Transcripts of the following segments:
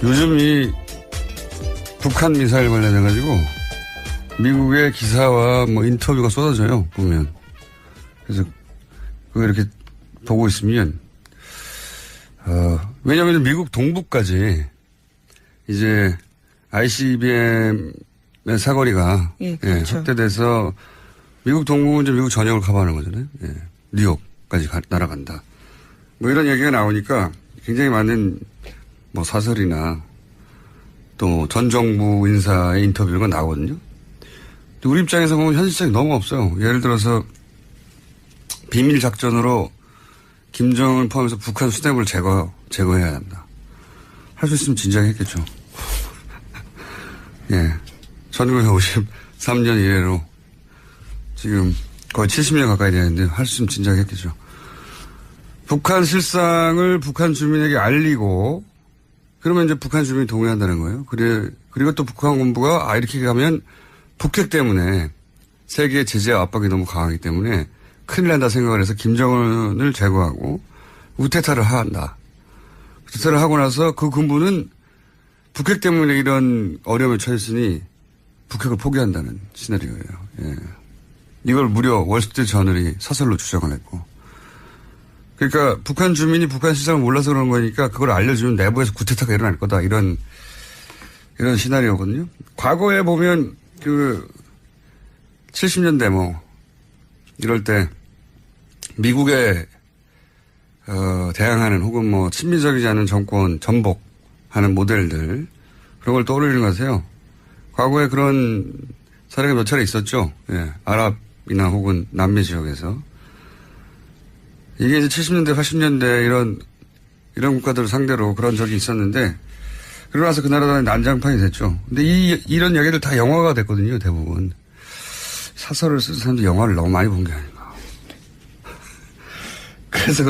요즘 이 북한 미사일 관련해가지고 미국의 기사와 뭐 인터뷰가 쏟아져요, 보면. 그래서 그거 이렇게 보고 있으면, 왜냐면 미국 동부까지 이제 ICBM의 사거리가 예, 그렇죠. 확대돼서 미국 동부는 이제 미국 전역을 커버하는 거잖아요. 예, 뉴욕까지 날아간다. 뭐 이런 얘기가 나오니까 굉장히 많은 뭐 사설이나 또 전 정부 인사의 인터뷰가 나오거든요. 우리 입장에서 보면 현실성이 너무 없어요. 예를 들어서 비밀 작전으로 김정을 포함해서 북한 수뇌부를 제거해야 한다. 할 수 있으면 진작에 했겠죠. 예. 1953년 이래로 지금 거의 70년 가까이 되는데 할 수 있으면 진작에 했겠죠. 북한 실상을 북한 주민에게 알리고 그러면 이제 북한 주민이 동의한다는 거예요. 그리고 또 북한 군부가 이렇게 가면 북핵 때문에 세계의 제재와 압박이 너무 강하기 때문에 큰일 난다 생각을 해서 김정은을 제거하고 우태타를 한다. 우태타를 하고 나서 그 군부는 북핵 때문에 이런 어려움에 처했으니 북핵을 포기한다는 시나리오예요. 예. 이걸 무려 월스트리트 저널이 사설로 주장을 했고. 그러니까 북한 주민이 북한 시장을 몰라서 그런 거니까 그걸 알려주면 내부에서 구태타가 일어날 거다. 이런 시나리오거든요. 과거에 보면 70년대 이럴 때 미국에 대항하는 혹은 뭐 친미적이지 않은 정권 전복하는 모델들 그런 걸 떠올리는 것 같아요. 과거에 그런 사례가 몇 차례 있었죠. 예. 아랍이나 혹은 남미 지역에서. 이게 이제 70년대, 80년대 이런 국가들을 상대로 그런 적이 있었는데 그러고 나서 그 나라는 난장판이 됐죠. 근데 이런 이야기들 다 영화가 됐거든요, 대부분. 사설을 쓰는 사람들이 영화를 너무 많이 본 게 아닌가. 그래서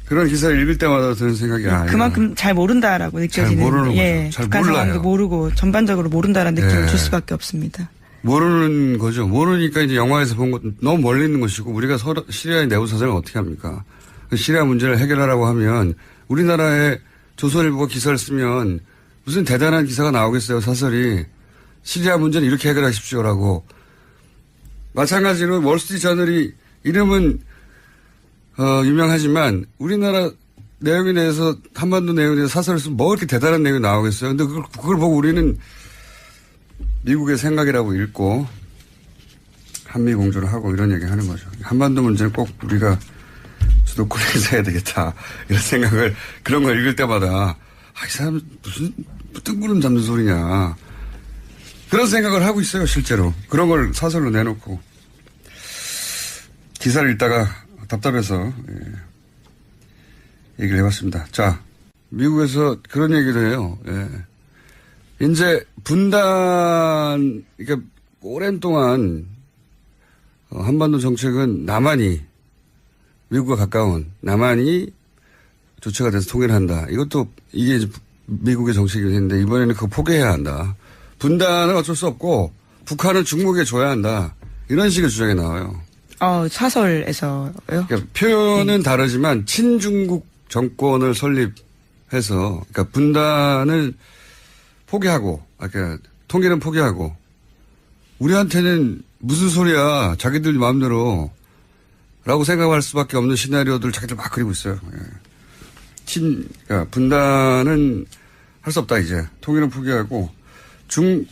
그런 기사를 읽을 때마다 드는 생각이 그만큼 잘 모른다라고 느껴지는. 잘 모르는 예, 거죠. 잘 북한 몰라요. 상황도 모르고 전반적으로 모른다라는 느낌을 줄 수밖에 없습니다. 모르는 거죠. 모르니까 이제 영화에서 본 것 너무 멀리 있는 것이고 우리가 시리아의 내부 사정을 어떻게 합니까? 시리아 문제를 해결하라고 하면 우리나라의 조선일보가 기사를 쓰면 무슨 대단한 기사가 나오겠어요. 사설이. 시리아 문제는 이렇게 해결하십시오라고. 마찬가지로 월스트리트 저널이 이름은 유명하지만 우리나라 내용에 대해서 한반도 내용에 대해서 사설을 쓰면 뭐 이렇게 대단한 내용이 나오겠어요. 근데 그걸 보고 우리는 미국의 생각이라고 읽고 한미 공조를 하고 이런 얘기 하는 거죠. 한반도 문제는 꼭 우리가 주도권에서 해야 되겠다. 이런 생각을 그런 걸 읽을 때마다 이 사람 무슨 뜬구름 잡는 소리냐. 그런 생각을 하고 있어요. 실제로. 그런 걸 사설로 내놓고. 기사를 읽다가 답답해서 얘기를 해봤습니다. 자, 미국에서 그런 얘기를 해요. 예. 이제 분단, 그러니까 오랜 동안 한반도 정책은 남한이 미국과 가까운 남한이 주체가 돼서 통일을 한다. 이게 이제 미국의 정책이긴 했는데 이번에는 그거 포기해야 한다. 분단은 어쩔 수 없고 북한은 중국에 줘야 한다. 이런 식의 주장이 나와요. 사설에서요? 그러니까 표현은 다르지만 친중국 정권을 설립해서 그러니까 분단을 포기하고, 그러니까 통일은 포기하고, 우리한테는 무슨 소리야, 자기들 마음대로, 라고 생각할 수밖에 없는 시나리오들 자기들 막 그리고 있어요. 그러니까 분단은 할 수 없다, 이제. 통일은 포기하고,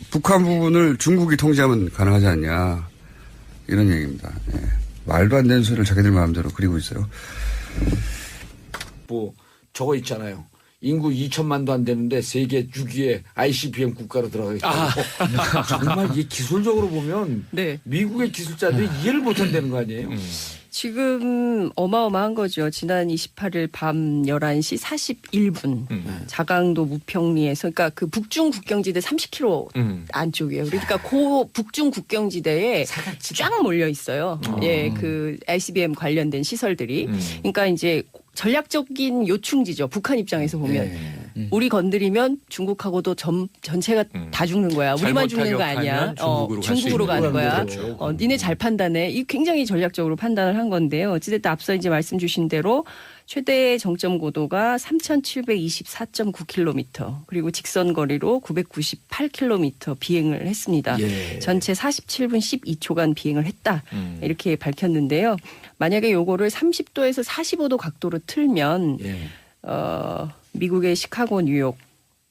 북한 부분을 중국이 통제하면 가능하지 않냐, 이런 얘기입니다. 예. 말도 안 되는 소리를 자기들 마음대로 그리고 있어요. 저거 있잖아요. 인구 2천만도 안 되는데 세계 6위의 ICBM 국가로 들어가 있다. 정말 이게 기술적으로 보면 네. 미국의 기술자들이 이해를 못한다는 거 아니에요? 지금 어마어마한 거죠. 지난 28일 밤 11시 41분 자강도 무평리에서 그러니까 그 북중 국경지대 30km 안쪽이에요. 그러니까 그 북중 국경지대에 쫙 몰려 있어요. 예, 그 ICBM 관련된 시설들이. 그러니까 이제 전략적인 요충지죠. 북한 입장에서 보면. 우리 건드리면 중국하고도 전체가 다 죽는 거야. 우리만 죽는 거 아니야. 중국으로 가는 거야. 니네 잘 판단해. 이 굉장히 전략적으로 판단을 한 건데요. 어찌됐든 앞서 이제 말씀 주신 대로 최대 정점 고도가 3,724.9km 그리고 직선 거리로 998km 비행을 했습니다. 예. 전체 47분 12초간 비행을 했다. 이렇게 밝혔는데요. 만약에 요거를 30도에서 45도 각도로 틀면 예. 미국의 시카고, 뉴욕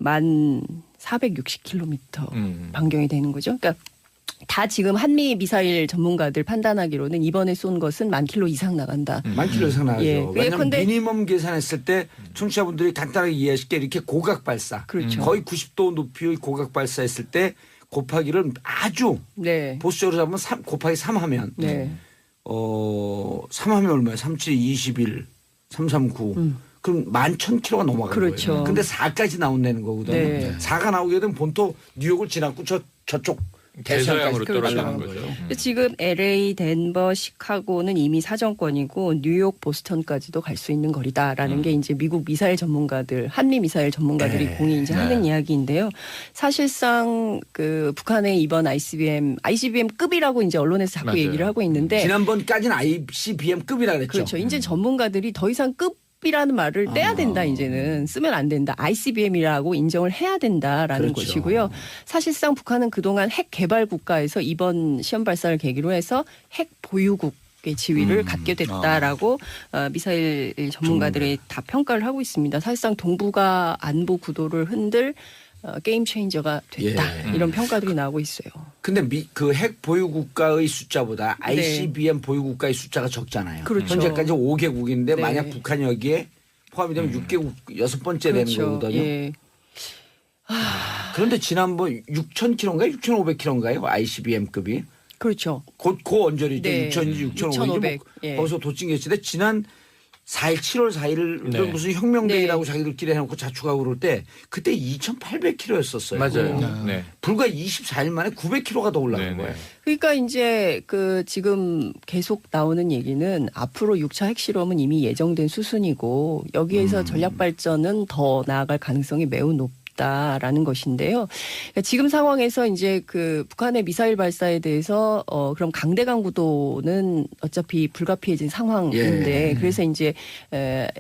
1,460km 반경이 되는 거죠. 그러니까 다 지금 한미 미사일 전문가들 판단하기로는 이번에 쏜 것은 10,000km 이상 나간다. 10,000km 이상 나가죠. 예. 왜냐하면 근데- 미니멈 계산했을 때 청취자분들이 간단하게 이해하실 게 이렇게 고각 발사. 그렇죠. 거의 90도 높이의 고각 발사했을 때 곱하기를 아주 네. 보수적으로 잡으면 곱하기 3하면 네. 3하면 얼마예요? 37, 21, 339. 그럼 11,000km가 넘어가는 그렇죠. 거예요. 근데 4까지 나온다는 거거든요. 네. 4가 나오게 되면 본토 뉴욕을 지나고 저쪽 대서양으로 그렇죠. 떨어지는 거죠. 근데 지금 LA, 덴버, 시카고는 이미 사정권이고 뉴욕, 보스턴까지도 갈 수 있는 거리다라는 게 이제 미국 미사일 전문가들, 한미 미사일 전문가들이 네. 공히 이제 하는 이야기인데요. 사실상 그 북한의 이번 ICBM급이라고 이제 언론에서 자꾸 맞아요. 얘기를 하고 있는데 지난번까지는 ICBM급이라 그랬죠. 그렇죠. 이제 전문가들이 더 이상 급이라는 말을 떼야 된다. 이제는 쓰면 안 된다. ICBM이라고 인정을 해야 된다라는 그렇죠. 것이고요. 사실상 북한은 그동안 핵 개발 국가에서 이번 시험 발사를 계기로 해서 핵 보유국의 지위를 갖게 됐다라고 미사일 전문가들이 다 평가를 하고 있습니다. 사실상 동북아 안보 구도를 흔들 게임 체인저가 됐다. 예. 이런 평가들이 나오고 있어요. 근데 그 핵 보유 국가의 숫자보다 ICBM 보유 국가의 숫자가 적잖아요. 그렇죠. 현재까지 5개국인데 네. 만약 북한이 여기에 포함이 되면 6개국 6번째 되는 거거든요. 예. 그런데 지난번 6,000km인가요? 6,500km인가요? ICBM급이. 그렇죠. 곧 고언저리죠. 네. 6,000, 6,500. 예. 거기서 도찐개시대 지난 4일 7월 4일 네. 무슨 혁명데이라고 네. 자기들끼리 해놓고 자축하고 그럴 때 그때 2,800km였었어요. 맞아요. 네. 불과 24일 만에 900km가 더 올라간 네, 네. 거예요. 그러니까 이제 그 지금 계속 나오는 얘기는 앞으로 6차 핵실험은 이미 예정된 수순이고 여기에서 전략 발전은 더 나아갈 가능성이 매우 높다라는 것인데요. 그러니까 지금 상황에서 이제 그 북한의 미사일 발사에 대해서 그럼 강대강 구도는 어차피 불가피해진 상황인데 그래서 이제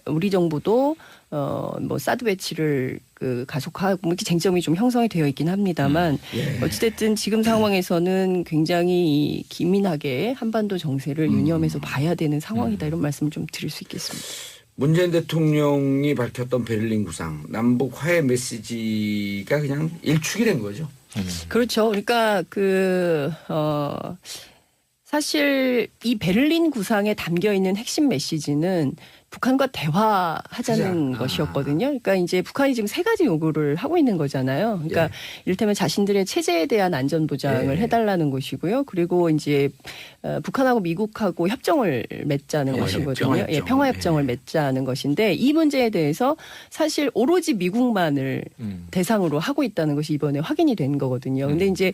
우리 정부도 뭐 사드 배치를 그 가속하고 뭐 이렇게 쟁점이 좀 형성이 되어 있긴 합니다만 어찌됐든 지금 상황에서는 굉장히 기민하게 한반도 정세를 유념해서 봐야 되는 상황이다 이런 말씀을 좀 드릴 수 있겠습니다. 문재인 대통령이 밝혔던 베를린 구상 남북 화해 메시지가 그냥 일축이 된 거죠. 그렇죠. 그러니까 사실 이 베를린 구상에 담겨 있는 핵심 메시지는 북한과 대화하자는 하자. 것이었거든요. 그러니까 이제 북한이 지금 세 가지 요구를 하고 있는 거잖아요. 그러니까 예. 이를테면 자신들의 체제에 대한 안전 보장을 예. 해달라는 것이고요. 그리고 이제 북한하고 미국하고 협정을 맺자는 것이거든요. 평화협정. 예, 평화협정을 맺자는 것인데 이 문제에 대해서 사실 오로지 미국만을 대상으로 하고 있다는 것이 이번에 확인이 된 거거든요. 근데 이제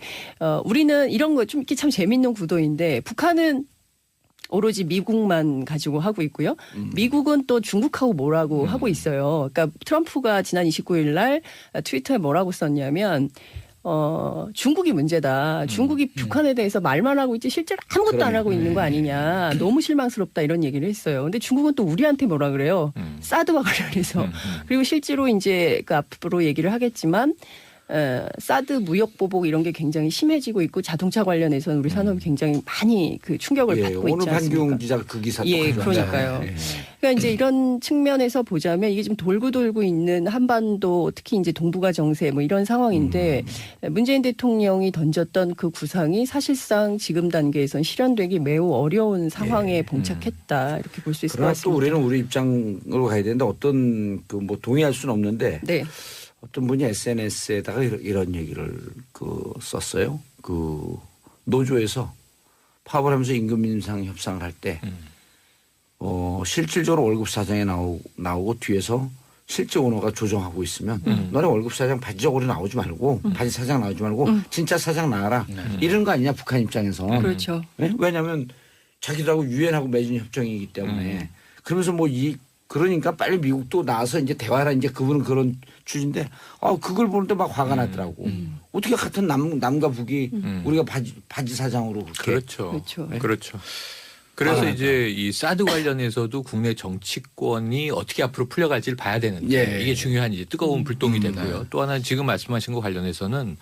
우리는 이런 거 좀 이렇게 참 재밌는 구도인데 북한은 오로지 미국만 가지고 하고 있고요. 미국은 또 중국하고 뭐라고 하고 있어요. 그러니까 트럼프가 지난 29일 날 트위터에 뭐라고 썼냐면 중국이 문제다. 중국이 북한에 대해서 말만 하고 있지 실제로 아무것도 안 하고 있는 거 아니냐. 너무 실망스럽다 이런 얘기를 했어요. 근데 중국은 또 우리한테 뭐라 그래요. 사드와 관련해서. 그리고 실제로 이제 그 앞으로 얘기를 하겠지만 사드 무역 보복 이런 게 굉장히 심해지고 있고 자동차 관련해서는 우리 산업이 굉장히 많이 그 충격을 받고 오늘 있지 않습니까? 반기용 기자가 그 기사 예, 또 가져왔잖아요. 그러니까요. 예. 그러니까 이제 이런 측면에서 보자면 이게 좀 돌고 있는 한반도 특히 이제 동북아 정세 뭐 이런 상황인데 문재인 대통령이 던졌던 그 구상이 사실상 지금 단계에선 실현되기 매우 어려운 상황에 봉착했다 이렇게 볼 수 있을 것 그러나 또 같습니다. 우리는 우리 입장으로 가야 되는데 어떤 그 뭐 동의할 수는 없는데 네. 어떤 분이 SNS에다가 이런 얘기를 썼어요. 그 노조에서 파업을 하면서 임금 인상 협상을 할 때 실질적으로 월급 사장에 나오고 뒤에서 실제 오너가 조정하고 있으면 너네 월급 사장 바지적으로 나오지 말고 바지 사장 나오지 말고 진짜 사장 나와라. 이런 거 아니냐 북한 입장에서. 그렇죠. 네? 왜냐하면 자기들하고 유엔하고 맺은 협정이기 때문에 그러면서 뭐 그러니까 빨리 미국도 나와서 이제 대화라 이제 그분은 그런 취지인데 그걸 보는데 막 화가 나더라고. 어떻게 같은 남과 북이 우리가 바지 사장으로 그렇게 그렇죠. 그렇죠. 그렇죠. 그래서 이제 이 사드 관련해서도 국내 정치권이 어떻게 앞으로 풀려갈지를 봐야 되는데 예. 이게 중요한 이제 뜨거운 불똥이 되고요. 또 하나 지금 말씀하신 것 관련해서는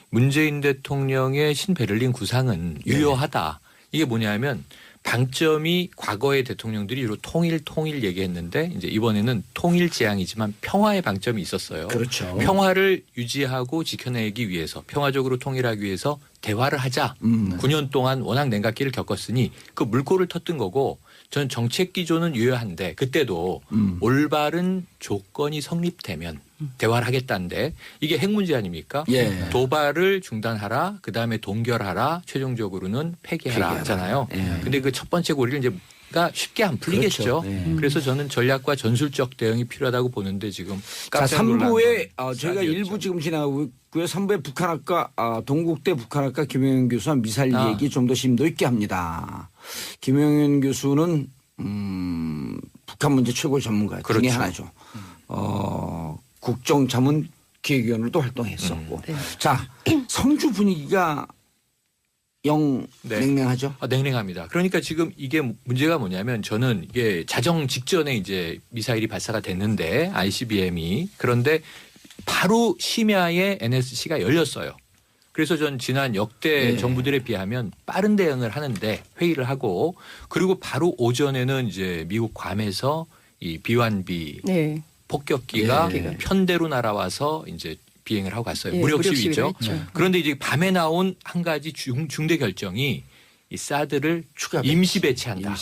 문재인 대통령의 신베를린 구상은 유효하다. 이게 뭐냐면 방점이 과거의 대통령들이 주로 통일 얘기했는데 이제 이번에는 통일 지향이지만 평화의 방점이 있었어요. 그렇죠. 평화를 유지하고 지켜내기 위해서 평화적으로 통일하기 위해서 대화를 하자. 9년 동안 워낙 냉각기를 겪었으니 그 물꼬를 텄던 거고 전 정책 기조는 유효한데 그때도 올바른 조건이 성립되면 대화를 하겠다는데 이게 핵 문제 아닙니까? 예. 도발을 중단하라. 그다음에 동결하라. 최종적으로는 폐기하라 하잖아요. 예. 근데 그 첫 번째 고리를 이제 가 쉽게 안 풀리겠죠. 그렇죠. 예. 그래서 저는 전략과 전술적 대응이 필요하다고 보는데 지금 자, 깜짝 놀란 3부에 건 저희가 사드였죠. 1부 지금 지나가고 있고요. 3부에 북한학과 동국대 북한학과 김영현 교수와 미사일 아. 얘기 좀 더 심도 있게 합니다. 김영현 교수는 북한 문제 최고의 전문가 중에 그렇죠. 하나죠. 국정자문 기획위원으로도 활동했었고. 네. 자, 성주 분위기가 영 네. 냉랭하죠. 냉랭합니다. 그러니까 지금 이게 문제가 뭐냐면 저는 이게 자정 직전에 이제 미사일이 발사가 됐는데 ICBM이 그런데 바로 심야에 NSC가 열렸어요. 그래서 전 지난 역대 네. 정부들에 비하면 빠른 대응을 하는데 회의를 하고 그리고 바로 오전에는 이제 미국 괌에서 이 B-1B 네. 폭격기가 예. 편대로 날아와서 이제 비행을 하고 갔어요. 예, 무력 무력 시위죠. 시위를 했죠. 그런데 이제 밤에 나온 한 가지 중대 결정이 이 사드를 추가 임시 배치한다.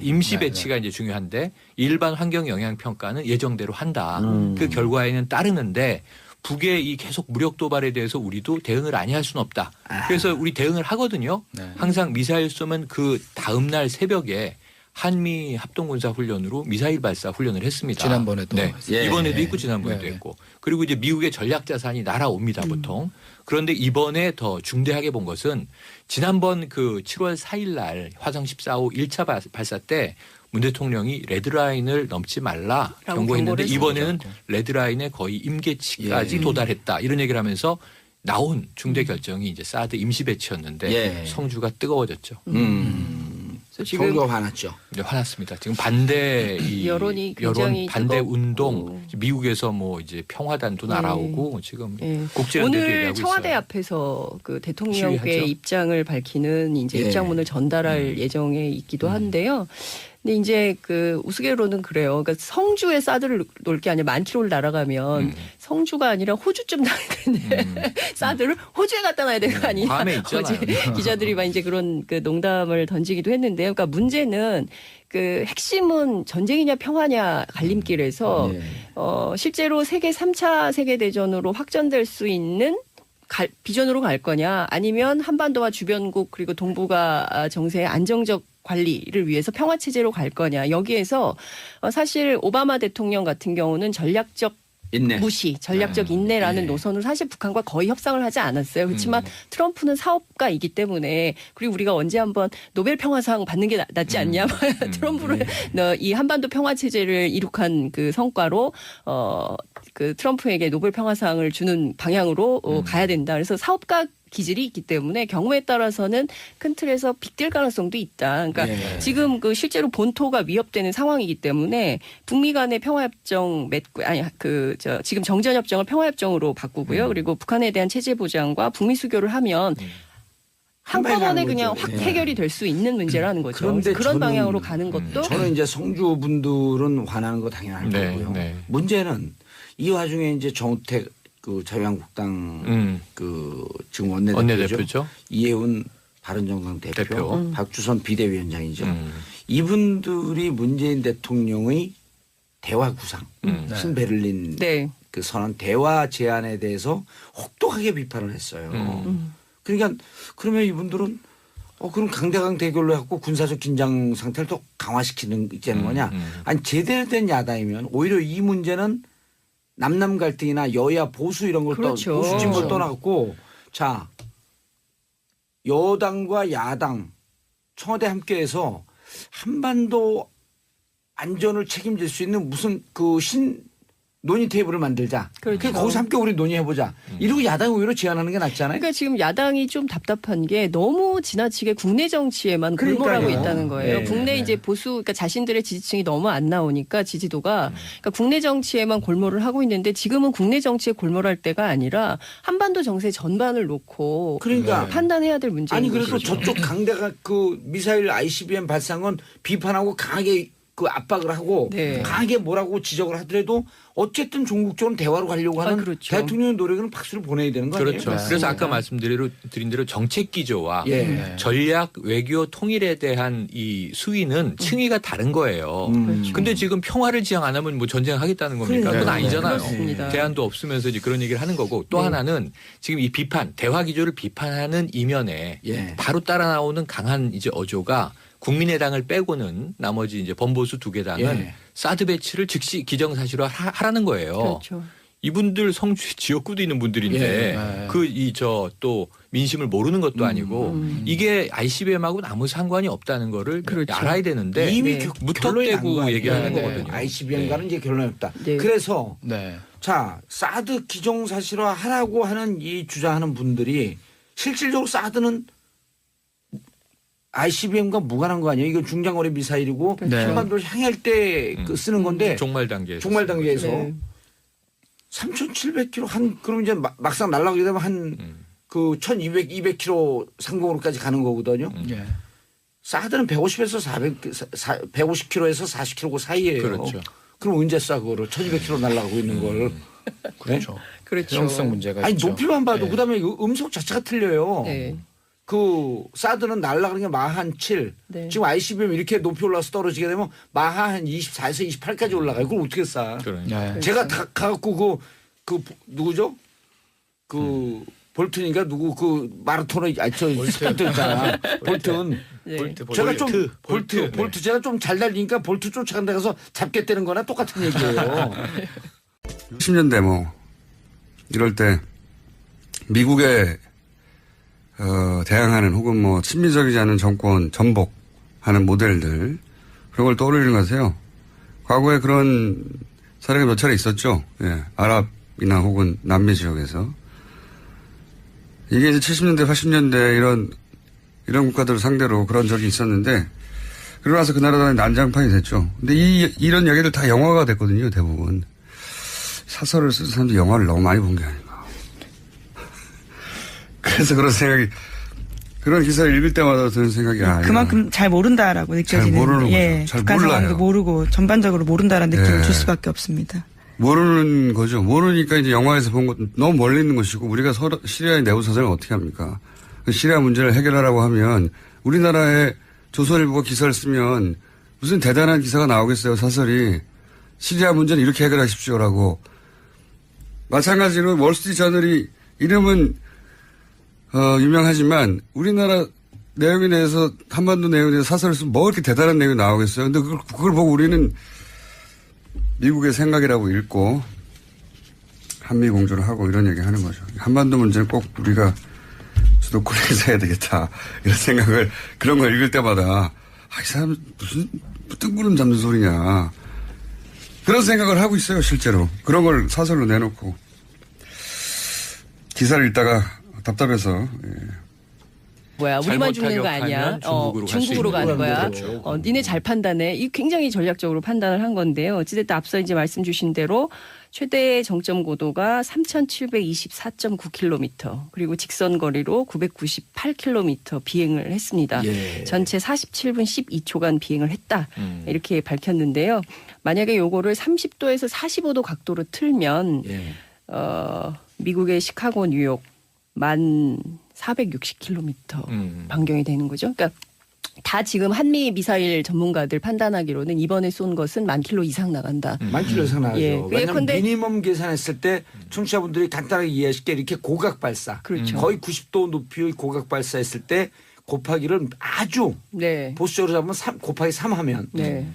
임시 네, 배치가 이제 중요한데 일반 환경 영향 평가는 예정대로 한다. 음. 그 결과에는 따르는데 북의 이 계속 무력 도발에 대해서 우리도 대응을 아니할 수는 없다. 그래서 우리 대응을 하거든요. 네. 항상 미사일 쏘면 그 다음 날 새벽에 한미 합동군사 훈련으로 미사일 발사 훈련을 했습니다. 지난번에도 네. 예. 이번에도 있고 지난번에도 네, 네. 했고 그리고 이제 미국의 전략 자산이 날아옵니다 보통. 그런데 이번에 더 중대하게 본 것은 지난번 그 7월 4일 날 화성 14호 1차 발사 때 문 대통령이 레드라인을 넘지 말라 라고 경고했는데 경고를 이번에는 레드라인에 거의 임계치까지 예. 도달했다 이런 얘기를 하면서 나온 중대 결정이 이제 사드 임시 배치였는데 예. 성주가 뜨거워졌죠. 그래서 지금 성주가 화났죠. 네, 화났습니다. 지금 반대 이 여론이 여론 굉장히 반대 뜨겁고. 운동 미국에서 뭐 이제 평화단도 날아오고 지금 예. 국제연대도 오늘 얘기하고 청와대 있어요. 앞에서 그 대통령의 시위하죠. 입장을 밝히는 이제 예. 입장문을 전달할 예정에 있기도 한데요. 근데 이제 그 우스갯소리로는 그래요. 그러니까 성주에 사드를 놓을 게 아니라 만 킬로를 날아가면 성주가 아니라 호주쯤 나는데 사드를 호주에 갖다 놔야 되는 거 아니냐. 괌에 있잖아요. 어제 기자들이 막 이제 그런 그 농담을 던지기도 했는데요. 그러니까 문제는 그 핵심은 전쟁이냐 평화냐 갈림길에서 예. 실제로 세계 3차 세계대전으로 확전될 수 있는 비전으로 갈 거냐 아니면 한반도와 주변국 그리고 동북아 정세의 안정적 관리를 위해서 평화 체제로 갈 거냐 여기에서 사실 오바마 대통령 같은 경우는 전략적 있네. 무시, 전략적 인내라는 예. 노선으로 사실 북한과 거의 협상을 하지 않았어요. 그렇지만 트럼프는 사업가이기 때문에 그리고 우리가 언제 한번 노벨 평화상 받는 게 낫지 않냐. 트럼프를 이 한반도 평화 체제를 이룩한 그 성과로 그 트럼프에게 노벨 평화상을 주는 방향으로 가야 된다. 그래서 사업가 기질이 있기 때문에 경우에 따라서는 큰 틀에서 빅딜 가능성도 있다. 그러니까 예. 지금 그 실제로 본토가 위협되는 상황이기 때문에 북미 간의 평화협정 지금 정전협정을 평화협정으로 바꾸고요. 그리고 북한에 대한 체제 보장과 북미 수교를 하면 한꺼번에 가는 그냥 거죠. 확 예. 해결이 될 수 있는 문제라는 거죠. 그런데 그래서 그런 저는- 방향으로 가는 것도 저는 이제 성주 분들은 화나는 거 당연할 네, 거고요. 네. 문제는 이 와중에 이제 정우택 그 자유한국당 그 지금 원내대표죠. 원내대표죠. 이해운 바른정당 대표, 대표. 박주선 비대위원장이죠. 음. 이분들이 문재인 대통령의 대화 구상, 신베를린 네. 그 선언 대화 제안에 대해서 혹독하게 비판을 했어요. 그러니까 그러면 이분들은 그럼 강대강 대결로 해갖고 군사적 긴장 상태를 더 강화시키는 거냐? 아니 제대로 된 야당이면 오히려 이 문제는 남남 갈등이나 여야 보수 이런 걸 그렇죠. 보수 진보를 그렇죠. 떠나갖고 자 여당과 야당 청와대 함께해서 한반도 안전을 책임질 수 있는 무슨 그 논의 테이블을 만들자. 그렇죠. 그래서 거기서 함께 우리 논의해보자. 이러고 야당이 오히려 제안하는 게 낫지 않아요? 그러니까 지금 야당이 좀 답답한 게 너무 지나치게 국내 정치에만 그러니까요. 골몰하고 있다는 거예요. 네. 국내 이제 보수, 그러니까 자신들의 지지층이 너무 안 나오니까 지지도가 그러니까 국내 정치에만 골몰을 하고 있는데 지금은 국내 정치에 골몰할 때가 아니라 한반도 정세 전반을 놓고 그러니까. 판단해야 될 문제인 아니 그래서 거죠. 저쪽 강대가 그 미사일 ICBM 발사한 비판하고 강하게 그 압박을 하고 네. 강하게 뭐라고 지적을 하더라도 어쨌든 종국적으로 대화로 가려고 하는 그렇죠. 대통령의 노력은 박수를 보내야 되는 거 아니에요? 그렇죠. 그래서 아까 말씀드린 대로 정책 기조와 예. 전략 외교 통일에 대한 이 수위는 층위가 다른 거예요. 그렇죠. 근데 지금 평화를 지향 안 하면 뭐 전쟁하겠다는 겁니까? 그건 그러니까요. 아니잖아요. 그렇습니다. 대안도 없으면서 이제 그런 얘기를 하는 거고 또 하나는 지금 이 비판, 대화 기조를 비판하는 이면에 예. 바로 따라 나오는 강한 이제 어조가 국민의당을 빼고는 나머지 이제 범보수 두 개 당은 예. 사드 배치를 즉시 기정사실화 하라는 거예요. 그렇죠. 이분들 성주 지역구도 있는 분들인데 예. 그 이 저 또 민심을 모르는 것도 아니고 이게 ICBM하고는 아무 상관이 없다는 거를 그렇죠. 알아야 되는데 이미 네. 결론이 난 무턱대고 거 아니에요? 얘기하는 네. 거거든요. ICBM과는 이제 결론이 없다. 네. 그래서 네. 자 사드 기정사실화 하라고 하는 이 주장하는 분들이 실질적으로 사드는 ICBM과 무관한 거 아니에요? 이건 중장거리 미사일이고 그렇죠. 한반도를 향할 때 그 쓰는 건데 종말 단계에서. 종말 단계에서 네. 3,700km 한 그럼 이제 막상 날아가게 되면 한 그 1,200, 200km 상공으로까지 가는 거거든요. 예. 사드는 150에서 150km에서 40km 그 사이예요. 그렇죠. 그럼 언제 쏴 그거를 1,200km 날아가고 있는 걸. 그렇죠. 그렇죠. 효용성 문제가 아니 있죠. 높이만 봐도 예. 그다음에 음속 자체가 틀려요. 네. 그 사드는 날아가는 게 마하 한 7. 네. 지금 ICBM 이렇게 높이 올라서 떨어지게 되면 마하 한 24에서 28까지 올라가요. 그걸 어떻게 쏴? 그러니까. 예. 제가 다 가갖고 그 누구죠? 그 볼튼이가 누구 그 마라토너 저 스프린터 있잖아. 볼튼. 네. 제가 좀 볼트 제가 좀 잘 달리니까 볼트 쫓아간 데 가서 잡겠다는 거나 똑같은 얘기예요. 60년대 뭐 이럴 때 미국에 대항하는 혹은 뭐 친미적이지 않은 정권 전복하는 모델들 그런 걸 떠올리는 것 같아요. 과거에 그런 사례가 몇 차례 있었죠. 예, 아랍이나 혹은 남미 지역에서 이게 이제 70년대, 80년대 이런 국가들을 상대로 그런 적이 있었는데 그러고 나서 그 나라가 난장판이 됐죠. 근데 이런 얘기들 다 영화가 됐거든요, 대부분. 사설을 쓴 사람들이 영화를 너무 많이 본 게 아닌가. 그래서 그런 기사를 읽을 때마다 드는 생각이 그만큼 잘 모른다라고 느껴지는. 잘 모르는 예, 거죠. 잘 북한 몰라요. 상황도 모르고 전반적으로 모른다라는 느낌을 예. 줄 수밖에 없습니다. 모르는 거죠. 모르니까 이제 영화에서 본 것 너무 멀리 있는 것이고 우리가 시리아의 내부 사정을 어떻게 합니까? 그 시리아 문제를 해결하라고 하면 우리나라의 조선일보가 기사를 쓰면 무슨 대단한 기사가 나오겠어요. 사설이 시리아 문제는 이렇게 해결하십시오라고. 마찬가지로 월스트리트저널이 이름은 유명하지만 우리나라 내용에 대해서 한반도 내용에 대해서 사설을 쓰면 뭐 이렇게 대단한 내용이 나오겠어요. 근데 그걸 보고 우리는 미국의 생각이라고 읽고 한미 공조를 하고 이런 얘기 하는 거죠. 한반도 문제는 꼭 우리가 주도권에서 해야 되겠다. 이런 생각을 그런 걸 읽을 때마다 이 사람 무슨 뜬구름 잡는 소리냐. 그런 생각을 하고 있어요. 실제로. 그런 걸 사설로 내놓고. 기사를 읽다가 답답해서. 예. 뭐야 우리만 죽는 거 아니야? 중국으로 갈수 중국으로 있는 가는 거야. 거죠. 니네 잘 판단해. 이 굉장히 전략적으로 판단을 한 건데요. 어찌됐든 앞서 이제 말씀 주신 대로 최대 정점 고도가 3,724.9km 그리고 직선 거리로 998km 비행을 했습니다. 예. 전체 47분 12초간 비행을 했다. 이렇게 밝혔는데요. 만약에 요거를 30도에서 45도 각도로 틀면 예. 미국의 시카고, 뉴욕 1,460km 반경이 되는 거죠. 그러니까 다 지금 한미 미사일 전문가들 판단하기로는 이번에 쏜 것은 10,000km 이상 나간다. 많기로 이상 나가죠. 예. 왜냐하면 예컨대- 미니멈 계산했을 때 청취자분들이 간단하게 이해하실게 이렇게 고각 발사. 그렇죠. 거의 90도 높이의 고각 발사했을 때 곱하기를 아주 네. 보수적으로 잡으면 곱하기 3하면 네.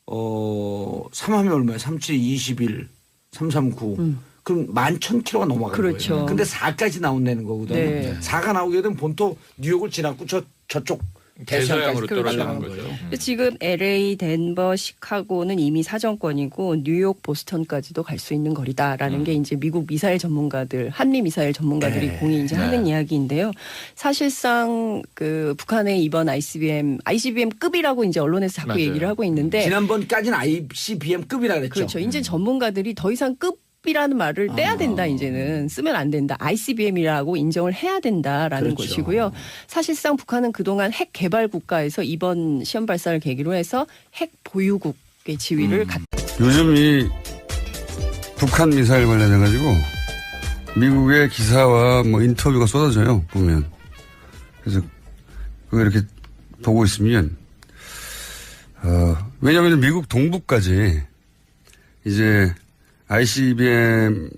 3하면 얼마예요? 37, 21, 339. 그럼 11,000km가 넘어가는 그렇죠. 거예요. 근데 4까지 나온다는 거거든요. 네. 4가 나오게 되면 본토 뉴욕을 지나고 저쪽 대서양으로 그렇죠. 떨어지는 그렇죠. 거죠. 근데 지금 LA, 덴버, 시카고는 이미 사정권이고 뉴욕, 보스턴까지도 갈 수 있는 거리다라는 게 이제 미국 미사일 전문가들, 한미 미사일 전문가들이 네. 공히 이제 하는 이야기인데요. 사실상 그 북한의 이번 ICBM급이라고 이제 언론에서 자꾸 맞아요. 얘기를 하고 있는데 지난번까지는 ICBM급이라 그랬죠. 그렇죠. 이제 전문가들이 더 이상 급이라는 말을 떼야 된다. 이제는 쓰면 안 된다. ICBM이라고 인정을 해야 된다라는 그렇죠. 것이고요. 사실상 북한은 그동안 핵 개발 국가에서 이번 시험 발사를 계기로 해서 핵 보유국의 지위를 갖. 요즘 이 북한 미사일 관련해가지고 미국의 기사와 뭐 인터뷰가 쏟아져요, 보면. 그래서 그거 이렇게 보고 있으면, 왜냐면 미국 동부까지 이제 ICBM의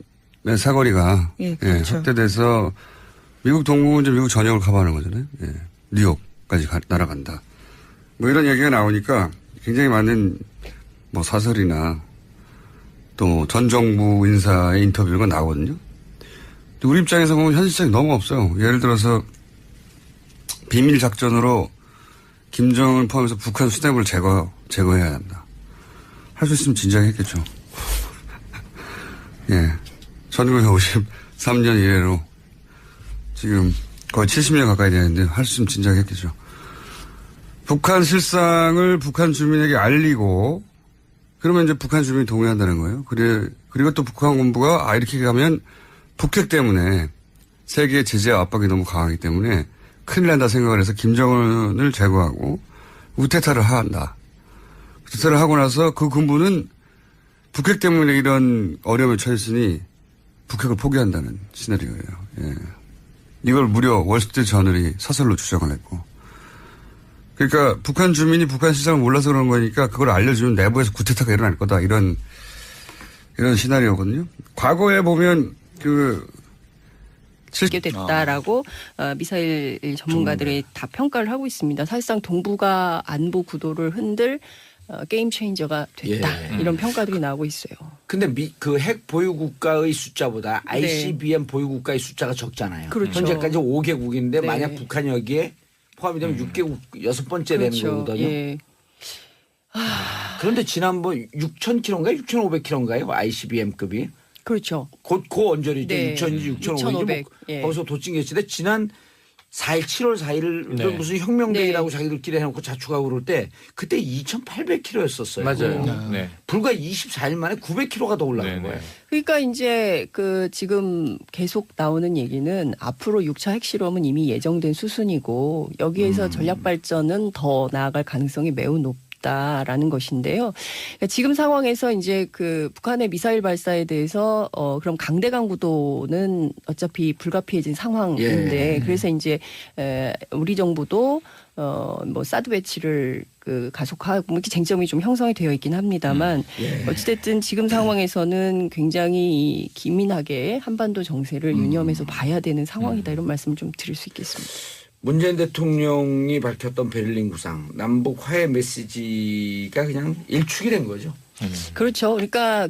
사거리가 예, 그렇죠. 확대돼서 미국 동부는 이제 미국 전역을 커버하는 거잖아요. 예. 뉴욕까지 날아간다. 뭐 이런 얘기가 나오니까 굉장히 많은 뭐 사설이나 또 전 정부 인사의 인터뷰가 나오거든요. 근데 우리 입장에서 보면 현실성이 너무 없어요. 예를 들어서 비밀 작전으로 김정을 포함해서 북한 수뇌부를 제거해야 한다. 할 수 있으면 진작에 했겠죠. 예. 1953년 이래로 지금 거의 70년 가까이 되는데 할 수 있으면 진작에 했겠죠. 북한 실상을 북한 주민에게 알리고 그러면 이제 북한 주민이 동의한다는 거예요. 그리고 또 북한 군부가 이렇게 가면 북핵 때문에 세계의 제재와 압박이 너무 강하기 때문에 큰일 난다 생각을 해서 김정은을 제거하고 우테타를 한다. 우테타를 하고 나서 그 군부는 북핵 때문에 이런 어려움에 처했으니 북핵을 포기한다는 시나리오예요. 예. 이걸 무려 월스트리트 저널이 사설로 주장을 했고. 그러니까 북한 주민이 북한 시장을 몰라서 그런 거니까 그걸 알려주면 내부에서 구테타가 일어날 거다. 이런 시나리오거든요. 과거에 보면 게 됐다라고 미사일 전문가들이 다 평가를 하고 있습니다. 사실상 동북아 안보 구도를 흔들 게임 체인저가 됐다. 예. 이런 평가들이 나오고 있어요. 근데 그 핵 보유 국가의 숫자보다 ICBM 보유 국가의 숫자가 적잖아요. 그렇죠. 현재까지 5개국인데 네. 만약 북한이 여기에 포함이 되면 6개국 6번째 되는 그렇죠. 거거든요. 예. 그런데 지난번 6,000km인가요? 6,500km인가요? ICBM급이. 그렇죠. 곧 언저리죠. 네. 6,000인지 6,500인지 6,500. 뭐 예. 거기서 도찐개치인데 지난 4일 7월 4일을 네. 무슨 혁명데이라고 네. 자기들끼리 해놓고 자축하고 그럴 때 그때 2,800km였었어요. 맞아요. 네. 불과 24일 만에 900km가 더 올라간 네, 네. 거예요. 그러니까 이제 지금 계속 나오는 얘기는 앞으로 6차 핵실험은 이미 예정된 수순이고 여기에서 전략 발전은 더 나아갈 가능성이 매우 높다라는 것인데요. 그러니까 지금 상황에서 이제 북한의 미사일 발사에 대해서 그럼 강대강 구도는 어차피 불가피해진 상황인데 그래서 이제 우리 정부도 뭐 사드 배치를 가속하고 뭐 이렇게 쟁점이 좀 형성이 되어 있긴 합니다만 어찌됐든 지금 상황에서는 굉장히 기민하게 한반도 정세를 유념해서 봐야 되는 상황이다 이런 말씀을 좀 드릴 수 있겠습니다. 문재인 대통령이 밝혔던 베를린 구상 남북 화해 메시지가 그냥 일축이 된 거죠. 그렇죠. 그러니까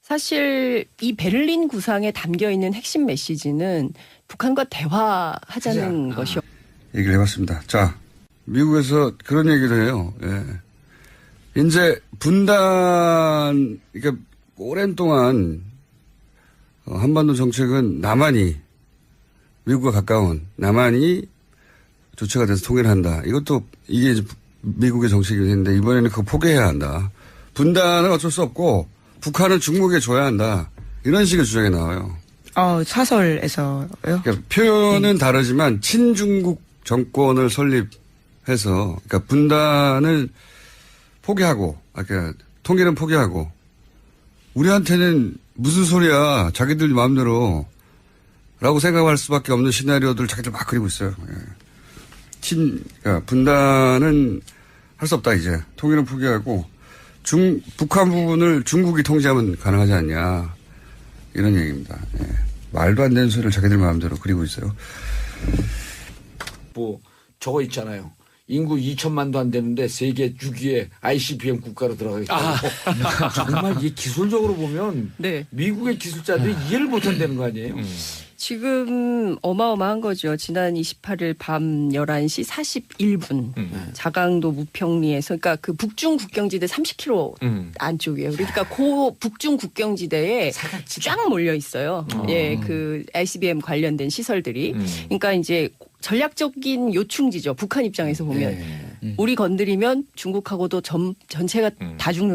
사실 이 베를린 구상에 담겨 있는 핵심 메시지는 북한과 대화하자는 것이요. 얘기를 해봤습니다. 자, 미국에서 그런 얘기를 해요. 예. 이제 분단, 그러니까 오랜 동안 한반도 정책은 남한이 미국과 가까운 남한이 주체가 돼서 통일을 한다. 이게 이제 미국의 정책이긴 했는데 이번에는 그거 포기해야 한다. 분단은 어쩔 수 없고 북한은 중국에 줘야 한다. 이런 식의 주장이 나와요. 사설에서요? 그러니까 표현은 다르지만 친중국 정권을 설립해서 그러니까 분단을 포기하고 그러니까 통일은 포기하고 우리한테는 무슨 소리야 자기들 마음대로 라고 생각할 수밖에 없는 시나리오들 자기들 막 그리고 있어요. 예. 그러니까 분단은 할 수 없다 이제 통일은 포기하고 북한 부분을 중국이 통제하면 가능하지 않냐 이런 얘기입니다. 예. 말도 안 되는 소리를 자기들 마음대로 그리고 있어요. 뭐 저거 있잖아요. 인구 2천만도 안 되는데 세계 6위의 ICBM 국가로 들어가 있다고. 정말 이게 기술적으로 보면 네. 미국의 기술자들이 이해를 못 한다는 거 아니에요? 지금 어마어마한 거죠. 지난 28일 밤 11시 41분 자강도 무평리에서 그러니까 그 북중 국경지대 30km 안쪽이에요. 그러니까 그 북중 국경지대에 쫙 몰려 있어요. 예, 그 ICBM 관련된 시설들이. 그러니까 이제 전략적인 요충지죠. 북한 입장에서 보면 우리 건드리면 중국하고도 전체가 다 죽는